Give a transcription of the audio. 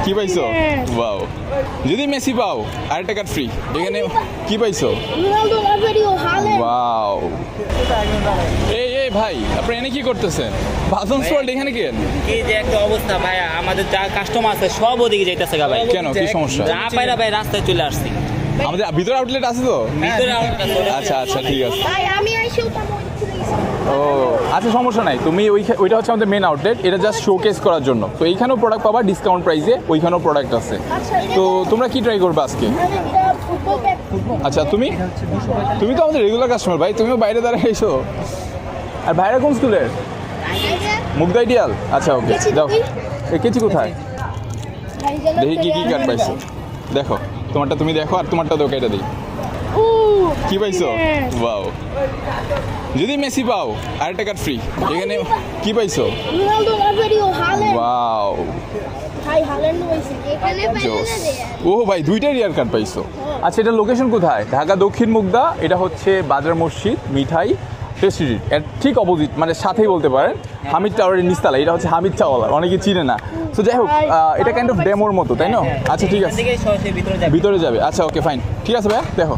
কি পাইছো? ওয়াও, যদি মেসি পাও আরেকটা কার্ড ফ্রি। এখানে কি পাইছো? Ronaldo, Nazario, Haaland. ওয়াও, এই ভাই আপনি এনে কি করতেছেন? বাদনস ওয়ার্ল্ড এখানে কেন? এই যে একটা অবস্থা ভাইয়া, আমাদের যা কাস্টমার আছে সব ওদিকে যাইতেছে গা ভাই। কেন, কি সমস্যা? যা পাইরা ভাই রাস্তায় চলে আসছি। আমাদের ভিতরে আউটলেট আছে তো? ভিতরে আউটলেট আছে। আচ্ছা আচ্ছা, ঠিক আছে। ভাই আমি আইসেও তো মই খুলে গেছি। ও আচ্ছা, সমস্যা নাই। তুমি ওইটা হচ্ছে আমাদের মেন আউটলেট, এটা জাস্ট শোকেস করার জন্য। তো এইখানেও প্রোডাক্ট পাবা ডিসকাউন্ট প্রাইসে, ওইখানেও প্রোডাক্ট আছে। আচ্ছা তো তোমরা কি ট্রাই করবে আজকে? আমি এটা ফুটবল ব্যাট। আচ্ছা, তুমি তো আমাদের রেগুলার কাস্টমার ভাই, তুমিও বাইরে দাঁড়ায় এসো। আর ভাইরা কোন স্কুলের? মুগ্ধা আইডিয়াল। আচ্ছা ওকে, কেচি যাও। তুমি? কেচি কোথায়? ভাই গেল দেখি কি কি কার্ড পাইছো, দেখো। তোমারটা তুমি দেখো, আর তোমারটা দেখো, এটা দিই। ও কি পাইছো? ওয়াও, যদি মেসি পাও আরেকটা কার্ড ফ্রি। এখানে কি পাইছো? Ronaldo, Nazario, Haaland. ওয়াও, ভাই হাল্যান্ড হইছে এখানে জোস। ও ভাই, দুইটাই রিয়ার কার্ড পাইছো। আচ্ছা, এটা লোকেশন কোথায়? ঢাকা দক্ষিণ মুগদা। এটা হচ্ছে বাজার মসজিদ মিঠাই রেস্টুরেন্ট এর ঠিক অপোজিট, মানে সাথেই বলতে পারেন। হামিদ টাওয়ারের নিচতলা। এটা হচ্ছে হামিদ চাওয়ালা, অনেকে চিনে না। তো যাই হোক, এটা কাইন্ড অফ ডেমোর মতো, তাই না? আচ্ছা ঠিক আছে, এখান থেকে সরাসরি ভিতরে যাবে। ভিতরে যাবে। আচ্ছা ওকে ফাইন, ঠিক আছে ভাইয়া, দেখো।